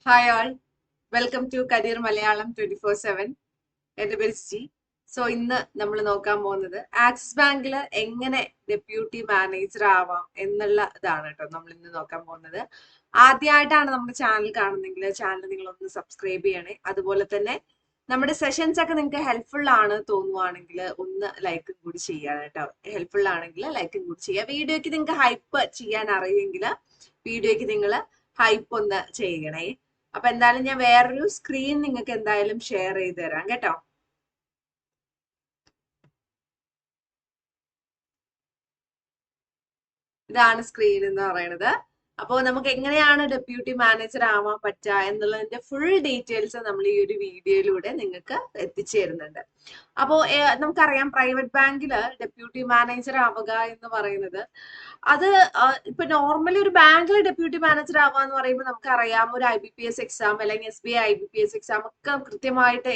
Hi all, welcome to career Malayalam 24/7. എൻ്റെ പേര് G. So ഇന്ന് നമ്മൾ നോക്കാൻ പോകുന്നത് ആക്സിസ് ബാങ്കിൽ എങ്ങനെ ഡെപ്യൂട്ടി മാനേജർ ആവാം എന്നുള്ള ഇതാണ് കേട്ടോ നമ്മൾ ഇന്ന് നോക്കാൻ പോകുന്നത്. ആദ്യമായിട്ടാണ് നമ്മുടെ ചാനൽ കാണുന്നെങ്കിൽ ചാനൽ നിങ്ങൾ ഒന്ന് സബ്സ്ക്രൈബ് ചെയ്യണേ. അതുപോലെ തന്നെ നമ്മുടെ സെഷൻസ് ഒക്കെ നിങ്ങൾക്ക് ഹെൽപ്ഫുൾ ആണ് തോന്നുവാണെങ്കിൽ ഒന്ന് ലൈക്കും കൂടി ചെയ്യാം കേട്ടോ. ഹെൽപ്ഫുൾ ആണെങ്കിൽ ലൈക്കും കൂടി ചെയ്യാം. വീഡിയോയ്ക്ക് നിങ്ങൾക്ക് ഹൈപ്പ് ചെയ്യാൻ അറിയുമെങ്കിൽ വീഡിയോയ്ക്ക് നിങ്ങൾ ഹൈപ്പ് ഒന്ന് ചെയ്യണേ. അപ്പൊ എന്തായാലും ഞാൻ വേറൊരു സ്ക്രീൻ നിങ്ങൾക്ക് എന്തായാലും ഷെയർ ചെയ്ത് തരാം കേട്ടോ. ഇതാണ് സ്ക്രീൻ എന്ന് പറയുന്നത്. അപ്പോൾ നമുക്ക് എങ്ങനെയാണ് ഡെപ്യൂട്ടി മാനേജർ ആവാൻ പറ്റുക എന്നുള്ളതിന്റെ ഫുൾ ഡീറ്റെയിൽസ് നമ്മൾ ഈ ഒരു വീഡിയോയിലൂടെ നിങ്ങൾക്ക് എത്തിച്ചു തരുന്നുണ്ട്. അപ്പോൾ നമുക്കറിയാം പ്രൈവറ്റ് ബാങ്കിൽ ഡെപ്യൂട്ടി മാനേജർ ആവുക എന്ന് പറയുന്നത് അത് ഇപ്പൊ നോർമലി ഒരു ബാങ്കിൽ ഡെപ്യൂട്ടി മാനേജർ ആവുക എന്ന് പറയുമ്പോൾ നമുക്കറിയാം ഒരു IBPS എക്സാം അല്ലെങ്കിൽ SBI IBPS എക്സാം ഒക്കെ കൃത്യമായിട്ട്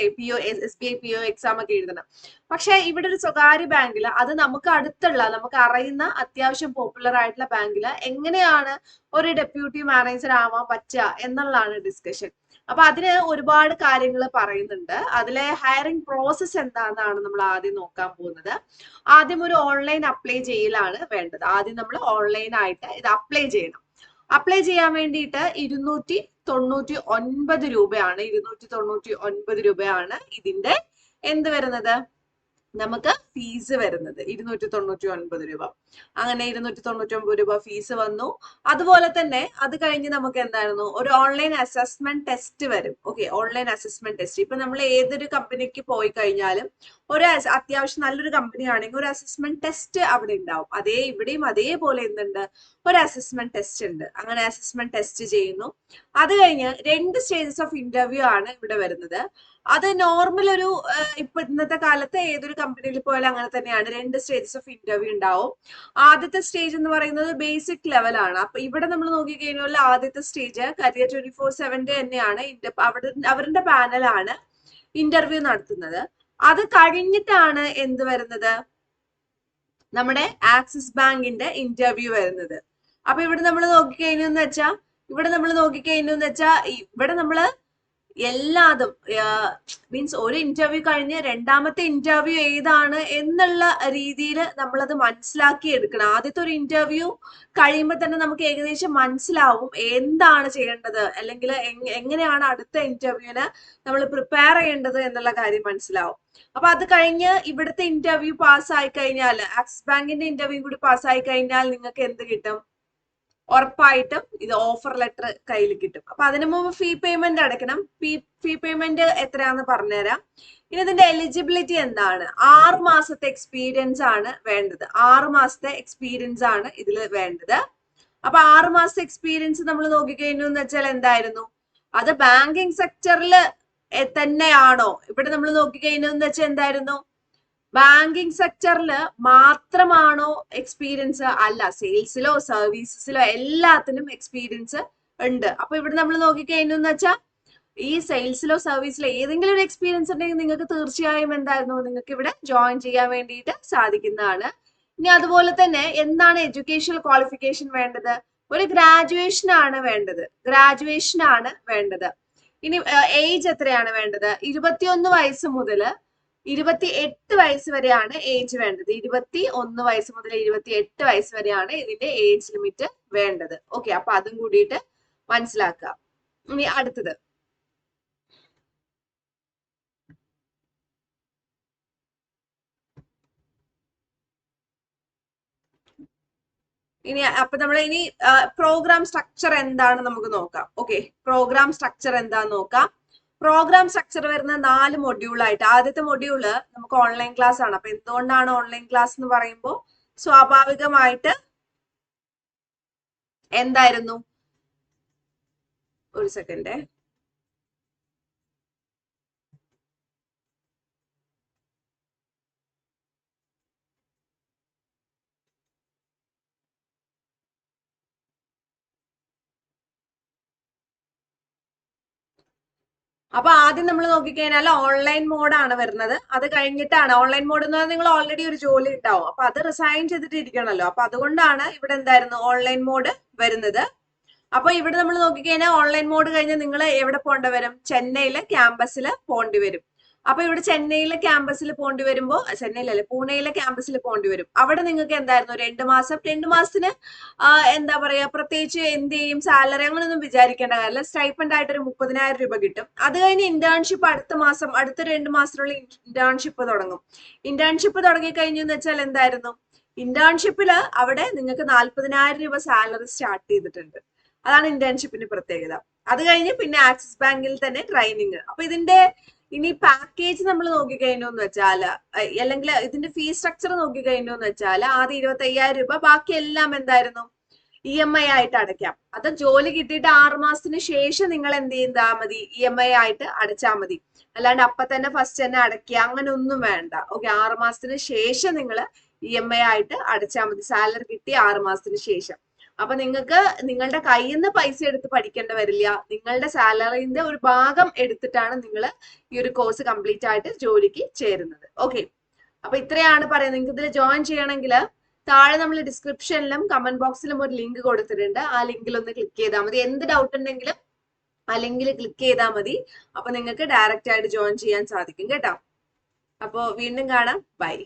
SBI PO എക്സാം ഒക്കെ എഴുതണം. പക്ഷെ ഇവിടെ ഒരു സ്വകാര്യ ബാങ്കിൽ അത് നമുക്ക് അടുത്തുള്ള നമുക്ക് അറിയുന്ന അത്യാവശ്യം പോപ്പുലർ ആയിട്ടുള്ള ബാങ്കിൽ എങ്ങനെയാണ് ഒരു ഡെപ്യൂട്ടി മാനേജർ ആവാൻ പറ്റുക എന്നുള്ളതാണ് ഡിസ്കഷൻ. അപ്പൊ അതിന് ഒരുപാട് കാര്യങ്ങൾ പറയുന്നുണ്ട്. അതിലെ ഹയറിംഗ് പ്രോസസ് എന്താണെന്നാണ് നമ്മൾ ആദ്യം നോക്കാൻ പോകുന്നത്. ആദ്യം ഒരു ഓൺലൈൻ അപ്ലൈ ചെയ്യലാണ് വേണ്ടത്. ആദ്യം നമ്മൾ ഓൺലൈൻ ആയിട്ട് ഇത് അപ്ലൈ ചെയ്യണം. അപ്ലൈ ചെയ്യാൻ വേണ്ടിയിട്ട് 299 രൂപയാണ്. 299 രൂപയാണ് ഇതിന്റെ എന്ത് വരുന്നത്, നമുക്ക് ഫീസ് വരുന്നത് 299 രൂപ. അങ്ങനെ 299 രൂപ ഫീസ് വന്നു. അതുപോലെ തന്നെ അത് കഴിഞ്ഞ് നമുക്ക് എന്തായിരുന്നു, ഒരു ഓൺലൈൻ അസസ്മെന്റ് ടെസ്റ്റ് വരും. Okay, online assessment test. ഇപ്പൊ നമ്മൾ ഏതൊരു കമ്പനിക്ക് പോയി കഴിഞ്ഞാലും ഒരു അത്യാവശ്യം നല്ലൊരു കമ്പനി ആണെങ്കിൽ ഒരു അസസ്മെന്റ് ടെസ്റ്റ് അവിടെ ഉണ്ടാവും. ഇവിടെയും അതേപോലെ എന്തുണ്ട്, ഒരു അസസ്മെന്റ് ടെസ്റ്റ് ഉണ്ട്. അങ്ങനെ അസസ്മെന്റ് ടെസ്റ്റ് ചെയ്യുന്നു. അത് കഴിഞ്ഞ് 2 സ്റ്റേജസ് ഓഫ് ഇന്റർവ്യൂ ആണ് ഇവിടെ വരുന്നത്. അത് നോർമൽ ഒരു ഇപ്പൊ ഇന്നത്തെ കാലത്ത് ഏതൊരു കമ്പനിയിൽ പോയാലും അങ്ങനെ തന്നെയാണ്. 2 സ്റ്റേജസ് ഓഫ് ഇന്റർവ്യൂ ഉണ്ടാവും. ആദ്യത്തെ സ്റ്റേജ് എന്ന് പറയുന്നത് ബേസിക് ലെവലാണ്. അപ്പൊ ഇവിടെ നമ്മൾ നോക്കിക്കഴിഞ്ഞാൽ ആദ്യത്തെ സ്റ്റേജ് കരിയർ 24/7 തന്നെയാണ്. അവരുടെ പാനലാണ് ഇന്റർവ്യൂ നടത്തുന്നത്. അത് കഴിഞ്ഞിട്ടാണ് എന്ത് വരുന്നത്, നമ്മുടെ ആക്സിസ് ബാങ്കിന്റെ ഇന്റർവ്യൂ വരുന്നത്. അപ്പൊ ഇവിടെ നമ്മൾ നോക്കിക്കഴിഞ്ഞെന്ന് വെച്ചാൽ ഇവിടെ നമ്മള് എല്ലാതും മീൻസ് ഒരു ഇന്റർവ്യൂ കഴിഞ്ഞ് രണ്ടാമത്തെ ഇന്റർവ്യൂ ഏതാണ് എന്നുള്ള രീതിയിൽ നമ്മളത് മനസ്സിലാക്കി എടുക്കണം. ആദ്യത്തെ ഒരു ഇന്റർവ്യൂ കഴിയുമ്പോൾ തന്നെ നമുക്ക് ഏകദേശം മനസ്സിലാവും എന്താണ് ചെയ്യേണ്ടത്, അല്ലെങ്കിൽ എങ്ങനെയാണ് അടുത്ത ഇന്റർവ്യൂവിന് നമ്മൾ പ്രിപ്പയർ ചെയ്യേണ്ടത് എന്നുള്ള കാര്യം മനസ്സിലാവും. അപ്പൊ അത് കഴിഞ്ഞ് ഇവിടുത്തെ ഇന്റർവ്യൂ പാസ്സായി കഴിഞ്ഞാൽ, ആക്സിസ് ബാങ്കിന്റെ ഇന്റർവ്യൂ കൂടി പാസ്സായി കഴിഞ്ഞാൽ നിങ്ങൾക്ക് എന്ത് കിട്ടും, ഉറപ്പായിട്ടും ഇത് ഓഫർ ലെറ്റർ കയ്യിൽ കിട്ടും. അപ്പൊ അതിനു മുമ്പ് ഫീ പേയ്മെന്റ് അടയ്ക്കണം. ഫീ പേയ്മെന്റ് എത്രയാന്ന് പറഞ്ഞുതരാം. ഇനി ഇതിന്റെ എലിജിബിലിറ്റി എന്താണ്, 6 മാസത്തെ എക്സ്പീരിയൻസ് ആണ് വേണ്ടത്. 6 മാസത്തെ എക്സ്പീരിയൻസ് ആണ് ഇതിൽ വേണ്ടത്. അപ്പൊ 6 മാസത്തെ എക്സ്പീരിയൻസ് നമ്മൾ നോക്കിക്കഴിഞ്ഞു എന്ന് വെച്ചാൽ എന്തായിരുന്നു, അത് ബാങ്കിങ് സെക്ടറിൽ തന്നെയാണോ. ഇവിടെ നമ്മൾ നോക്കിക്കഴിഞ്ഞു എന്ന് വെച്ചാൽ എന്തായിരുന്നു, ബാങ്കിങ് സെക്ടറിൽ മാത്രമാണോ എക്സ്പീരിയൻസ്, അല്ല, സെയിൽസിലോ സർവീസസിലോ എല്ലാത്തിനും എക്സ്പീരിയൻസ് ഉണ്ട്. അപ്പൊ ഇവിടെ നമ്മൾ നോക്കിക്കഴിഞ്ഞു എന്ന് വെച്ചാൽ ഈ സെയിൽസിലോ സർവീസിലോ ഏതെങ്കിലും ഒരു എക്സ്പീരിയൻസ് ഉണ്ടെങ്കിൽ നിങ്ങൾക്ക് തീർച്ചയായും എന്തായിരുന്നു, നിങ്ങൾക്ക് ഇവിടെ ജോയിൻ ചെയ്യാൻ വേണ്ടിയിട്ട് സാധിക്കുന്നതാണ്. ഇനി അതുപോലെ തന്നെ എന്താണ് എഡ്യൂക്കേഷണൽ ക്വാളിഫിക്കേഷൻ വേണ്ടത്, ഒരു ഗ്രാജുവേഷൻ ആണ് വേണ്ടത്. ഇനി ഏജ് എത്രയാണ് വേണ്ടത്, 21 വയസ്സ് മുതൽ 28 വയസ്സ് വരെയാണ് ഏജ് വേണ്ടത്. 21 വയസ്സ് മുതൽ 28 വയസ്സ് വരെയാണ് ഇതിന്റെ ഏജ് ലിമിറ്റ് വേണ്ടത്. ഓക്കെ, അപ്പൊ അതും കൂടിയിട്ട് മനസ്സിലാക്കുക. ഇനി അടുത്തത്, അപ്പൊ നമ്മൾ ഇനി പ്രോഗ്രാം സ്ട്രക്ചർ എന്താണ് നമുക്ക് നോക്കാം. ഓക്കെ, പ്രോഗ്രാം സ്ട്രക്ചർ എന്താന്ന് നോക്കാം. പ്രോഗ്രാം സ്ട്രക്ചർ വരുന്ന 4 മൊഡ്യൂളായിട്ട്. ആദ്യത്തെ മൊഡ്യൂള് നമുക്ക് ഓൺലൈൻ ക്ലാസ് ആണ്. അപ്പൊ എന്തുകൊണ്ടാണ് ഓൺലൈൻ ക്ലാസ് എന്ന് പറയുമ്പോൾ സ്വാഭാവികമായിട്ട് എന്തായിരുന്നു, ഒരു സെക്കൻഡ്, അപ്പൊ ആദ്യം നമ്മൾ നോക്കിക്കഴിഞ്ഞാൽ ഓൺലൈൻ മോഡാണ് വരുന്നത്. അത് കഴിഞ്ഞിട്ടാണ് ഓൺലൈൻ മോഡ് എന്ന് പറഞ്ഞാൽ നിങ്ങൾ ഓൾറെഡി ഒരു ജോലി ഉണ്ടാവും. അപ്പൊ അത് റിസൈൻ ചെയ്തിട്ട് ഇരിക്കണമല്ലോ. അപ്പൊ അതുകൊണ്ടാണ് ഇവിടെ എന്തായിരുന്നു ഓൺലൈൻ മോഡ് വരുന്നത്. അപ്പൊ ഇവിടെ നമ്മൾ നോക്കിക്കഴിഞ്ഞാൽ ഓൺലൈൻ മോഡ് കഴിഞ്ഞാൽ നിങ്ങൾ എവിടെ പോകേണ്ടി വരും? ചെന്നൈയിലെ ക്യാമ്പസിൽ പോകേണ്ടി വരും. അപ്പൊ ഇവിടെ ചെന്നൈയിലെ ക്യാമ്പസിൽ പോകേണ്ടി വരുമ്പോ, ചെന്നൈയിലല്ലേ, പൂനെയിലെ ക്യാമ്പസിൽ പോകേണ്ടി വരും. അവിടെ നിങ്ങൾക്ക് എന്തായിരുന്നു? 2 മാസത്തിന് എന്താ പറയാ, പ്രത്യേകിച്ച് എന്ത് ചെയ്യും, സാലറി അങ്ങനെയൊന്നും വിചാരിക്കേണ്ട കാര്യമില്ല. സ്റ്റൈപ്പൻഡ് ആയിട്ട് ഒരു 30,000 രൂപ കിട്ടും. അത് കഴിഞ്ഞ് ഇന്റേൺഷിപ്പ് അടുത്ത മാസം, അടുത്ത 2 മാസത്തിനുള്ള ഇന്റേൺഷിപ്പ് തുടങ്ങും. ഇന്റേൺഷിപ്പ് തുടങ്ങി കഴിഞ്ഞു എന്ന് വെച്ചാൽ എന്തായിരുന്നു? ഇന്റേൺഷിപ്പില് അവിടെ നിങ്ങൾക്ക് 40,000 രൂപ സാലറി സ്റ്റാർട്ട് ചെയ്തിട്ടുണ്ട്. അതാണ് ഇന്റേൺഷിപ്പിന്റെ പ്രത്യേകത. അത് കഴിഞ്ഞ് പിന്നെ ആക്സിസ് ബാങ്കിൽ തന്നെ ട്രെയിനിങ്. അപ്പൊ ഇതിന്റെ ഇനി പാക്കേജ് നമ്മൾ നോക്കിക്കഴിഞ്ഞു എന്ന് വെച്ചാൽ, അല്ലെങ്കിൽ ഇതിന്റെ ഫീസ് സ്ട്രക്ചർ നോക്കിക്കഴിഞ്ഞു എന്ന് വെച്ചാൽ, ആദ്യം 25,000 രൂപ, ബാക്കി എല്ലാം എന്തായിരുന്നു? EMI ആയിട്ട് അടയ്ക്കാം. അത് ജോലി കിട്ടിയിട്ട് 6 മാസത്തിന് ശേഷം നിങ്ങൾ എന്ത് ചെയ്താൽ മതി? EMI ആയിട്ട് അടച്ചാൽ മതി. അല്ലാണ്ട് അപ്പൊ തന്നെ ഫസ്റ്റ് തന്നെ അടയ്ക്കുക അങ്ങനെ ഒന്നും വേണ്ട. ഓക്കെ, 6 മാസത്തിന് ശേഷം നിങ്ങൾ EMI ആയിട്ട് അടച്ചാൽ മതി, സാലറി കിട്ടി 6 മാസത്തിന് ശേഷം. അപ്പൊ നിങ്ങൾക്ക് നിങ്ങളുടെ കയ്യിൽ നിന്ന് പൈസ എടുത്ത് പഠിക്കേണ്ടി വരില്ല. നിങ്ങളുടെ സാലറിന്റെ ഒരു ഭാഗം എടുത്തിട്ടാണ് നിങ്ങൾ ഈ ഒരു കോഴ്സ് കംപ്ലീറ്റ് ആയിട്ട് ജോലിക്ക് ചേരുന്നത്. ഓക്കെ, അപ്പൊ ഇത്രയാണ് പറയുന്നത്. നിങ്ങൾക്ക് ഇതിൽ ജോയിൻ ചെയ്യണമെങ്കിൽ താഴെ നമ്മൾ ഡിസ്ക്രിപ്ഷനിലും കമന്റ് ബോക്സിലും ഒരു ലിങ്ക് കൊടുത്തിട്ടുണ്ട്. ആ ലിങ്കിൽ ഒന്ന് ക്ലിക്ക് ചെയ്താൽ മതി. എന്ത് ഡൗട്ട് ഉണ്ടെങ്കിലും ആ ലിങ്കിൽ ക്ലിക്ക് ചെയ്താൽ മതി. അപ്പൊ നിങ്ങൾക്ക് ഡയറക്റ്റ് ആയിട്ട് ജോയിൻ ചെയ്യാൻ സാധിക്കും കേട്ടോ. അപ്പോ വീണ്ടും കാണാം. ബൈ.